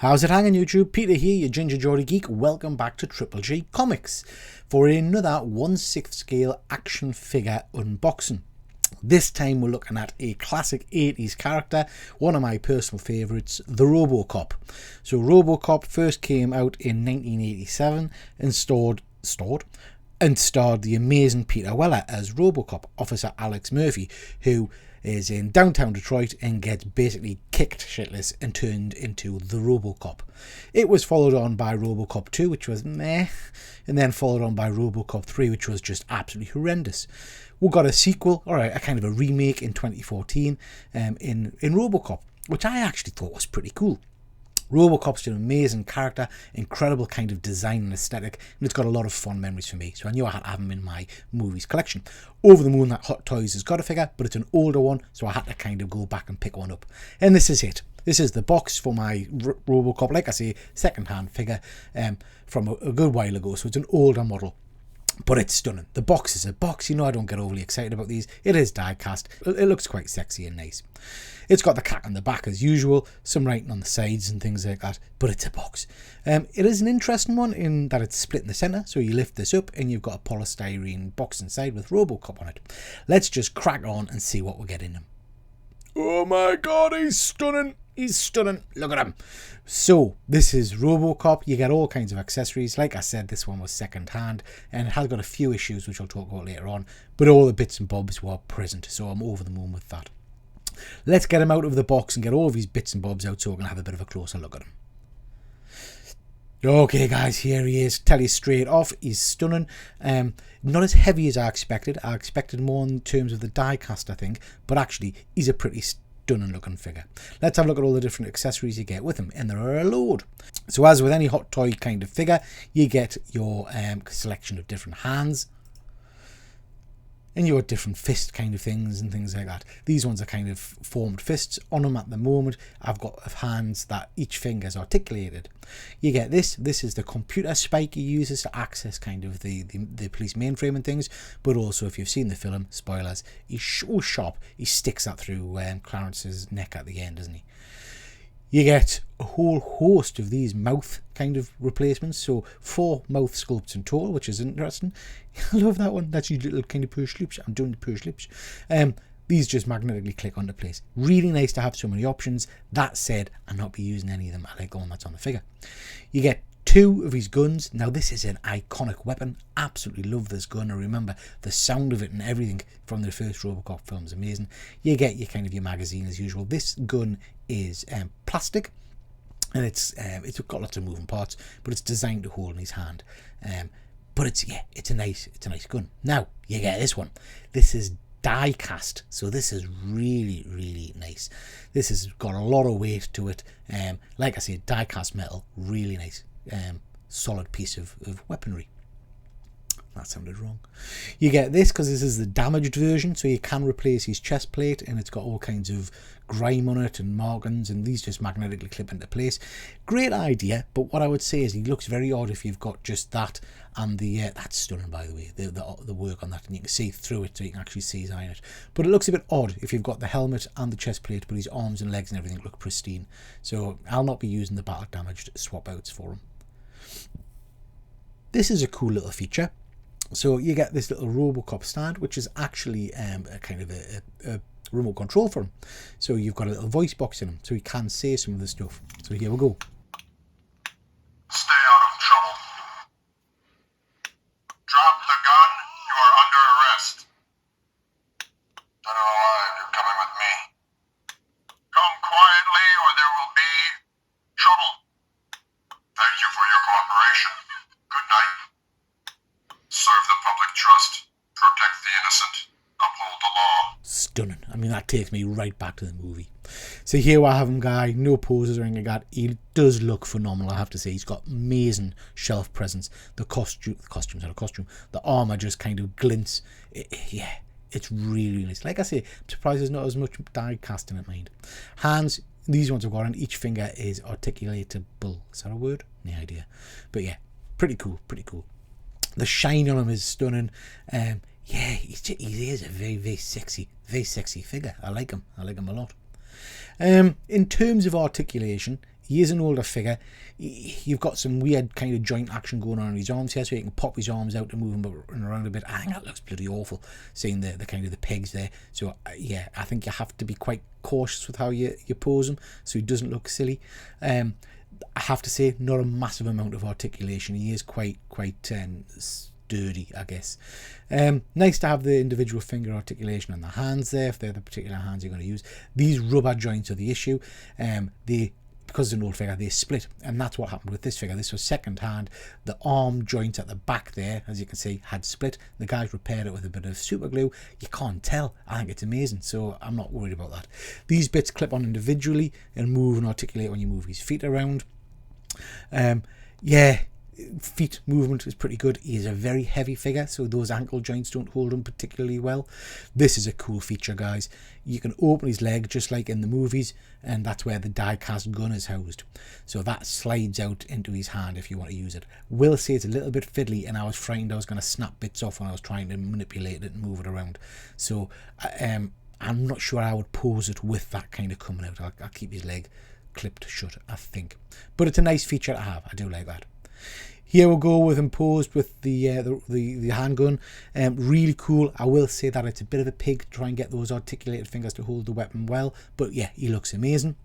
How's it hanging, YouTube? Peter here, your Ginger Geordie geek. Welcome back to Triple G Comics for another 1/6 scale action figure unboxing. This time we're looking at a classic 80s character, one of my personal favourites, the ROBOCOP. So ROBOCOP first came out in 1987 and starred the amazing Peter Weller as ROBOCOP, Officer Alex Murphy, who is in downtown Detroit and gets basically kicked shitless and turned into the ROBOCOP. It was followed on by ROBOCOP 2, which was meh, and then followed on by ROBOCOP 3, which was just absolutely horrendous. We got a sequel, or a kind of a remake in 2014 in ROBOCOP, which I actually thought was pretty cool. ROBOCOP's an amazing character, incredible kind of design and aesthetic, and it's got a lot of fond memories for me, so I knew I had to have him in my movies collection. Over the moon that Hottoys has got a figure, but it's an older one, so I had to kind of go back and pick one up. And this is it. This is the box for my ROBOCOP, like I say, second-hand figure from a good while ago, so it's an older model. But it's stunning. The box is a box. You know I don't get overly excited about these. It is die cast. It looks quite sexy and nice. It's got the cat on the back as usual, some writing on the sides and things like that, but it's a box. It is an interesting one in that it's split in the centre, so you lift this up and you've got a polystyrene box inside with ROBOCOP on it. Let's just crack on and see what we get in him. Oh my god, he's stunning! He's stunning. Look at him. So, this is ROBOCOP. You get all kinds of accessories. Like I said, this one was second hand and it has got a few issues which I'll talk about later on, but all the bits and bobs were present, so I'm over the moon with that. Let's get him out of the box and get all of these bits and bobs out so we can have a bit of a closer look at him. Okay guys, here he is. Tell you straight off, he's stunning. Not as heavy as I expected. I expected more in terms of the die cast, I think, but actually he's a pretty stunning looking figure. Let's have a look at all the different accessories you get with him, and there are a load. So as with any hot toy kind of figure, you get your selection of different hands, and you got different fist kind of things and things like that. These ones are kind of formed fists. On them at the moment, I've got hands that each finger is articulated. You get this. This is the computer spike he uses to access kind of the police mainframe and things. But also, if you've seen the film, spoilers, he's so sharp, he sticks that through Clarence's neck at the end, doesn't he? You get a whole host of these mouth kind of replacements. So 4 mouth sculpts in total, which is interesting. I love that one. That's your little kind of push lips. I'm doing the push lips. These just magnetically click onto place. Really nice to have so many options. That said, I'll not be using any of them. I like the one that's on the figure. You get 2 of his guns. Now this is an iconic weapon. Absolutely love this gun. I remember the sound of it and everything from the first ROBOCOP film is amazing. You get your kind of your magazine as usual. This gun is plastic, and it's got lots of moving parts, but it's designed to hold in his hand. But it's a nice gun. Now you get this one. This is die cast, so this is really nice. This has got a lot of weight to it. Like I said, die cast metal, really nice. Solid piece of weaponry. That sounded wrong. You get this because this is the damaged version, so you can replace his chest plate, and it's got all kinds of grime on it and markings, and these just magnetically clip into place. Great idea, but what I would say is he looks very odd if you've got just that and the that's stunning, by the way, the work on that, and you can see through it, so you can actually see his eye in it. But it looks a bit odd if you've got the helmet and the chest plate, but his arms and legs and everything look pristine. So I'll not be using the battle damaged swap outs for him. This is a cool little feature. So you get this little ROBOCOP stand, which is actually a kind of a remote control for him. So you've got a little voice box in him, so he can say some of the stuff. So here we go. Stay out of trouble. Drop the gun. You are under arrest. Dead or alive, you're coming with me. Come quietly or there will be trouble. Thank you for your cooperation. Good night. Serve the public trust. Protect the innocent. Uphold the law. Stunning. I mean, that takes me right back to the movie. So here I have him, guy. No poses or anything like that. He does look phenomenal, I have to say. He's got amazing shelf presence. The the armor just kind of glints. It's really nice. Like I say, I'm surprised there's not as much die casting in mind. Hands, these ones I've got on. Each finger is articulatable. Is that a word? No idea. But yeah, pretty cool. The shine on him is stunning. He is a very sexy figure. I like him a lot. In terms of articulation, he is an older figure. You've got some weird kind of joint action going on in his arms here, so you can pop his arms out and move them around a bit. I think that looks bloody awful, seeing the kind of the pegs there. So yeah, I think you have to be quite cautious with how you pose him, so he doesn't look silly. I have to say, not a massive amount of articulation. He is quite sturdy, I guess. Nice to have the individual finger articulation on the hands there, if they're the particular hands you're going to use. These rubber joints are the issue. Because it's an old figure, they split, and that's what happened with this figure. This was second hand. The arm joint at the back there, as you can see, had split. The guys repaired it with a bit of super glue. You can't tell. I think it's amazing, so I'm not worried about that. These bits clip on individually and move and articulate when you move his feet around. Yeah, feet movement is pretty good. He is a very heavy figure, so those ankle joints don't hold him particularly well. This is a cool feature, guys. You can open his leg just like in the movies, and that's where the die-cast gun is housed. So that slides out into his hand if you want to use it. Will say it's a little bit fiddly, and I was frightened I was going to snap bits off when I was trying to manipulate it and move it around. So I'm not sure I would pose it with that kind of coming out. I'll keep his leg clipped shut, I think. But it's a nice feature to have. I do like that. Here we'll go with him posed with the handgun. Really cool. I will say that it's a bit of a pig to try and get those articulated fingers to hold the weapon well, but yeah, he looks amazing.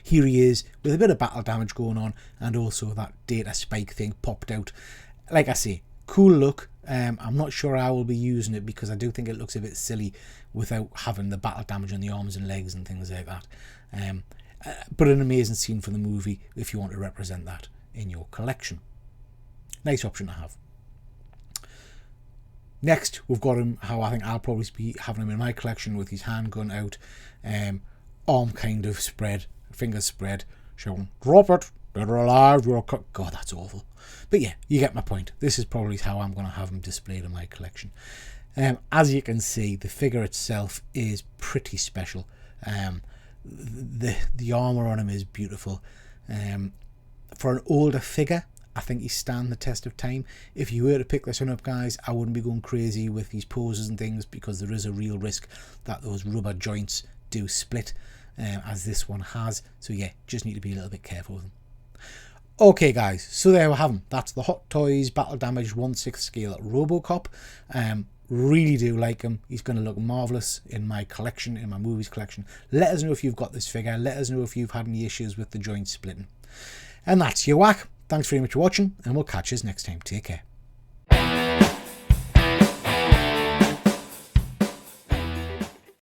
Here he is with a bit of battle damage going on, and also that data spike thing popped out. Like I say, cool look. I'm not sure I will be using it because I do think it looks a bit silly without having the battle damage on the arms and legs and things like that. But an amazing scene for the movie if you want to represent that in your collection. Nice option to have. Next, we've got him how I think I'll probably be having him in my collection, with his handgun out, arm kind of spread, fingers spread, showing, drop it, dead or alive, you're a God, that's awful. But yeah, you get my point. This is probably how I'm going to have him displayed in my collection. As you can see, the figure itself is pretty special. The armor on him is beautiful. For an older figure, I think he's stand the test of time. If you were to pick this one up, guys, I wouldn't be going crazy with these poses and things, because there is a real risk that those rubber joints do split, as this one has. So yeah, just need to be a little bit careful with them. Okay, guys, so there we have them. That's the Hottoys Battle Damage 1/6 scale ROBOCOP. Really do like him. He's going to look marvellous in my collection, in my movies collection. Let us know if you've got this figure. Let us know if you've had any issues with the joints splitting. And that's your whack. Thanks very much for watching, and we'll catch you next time. Take care.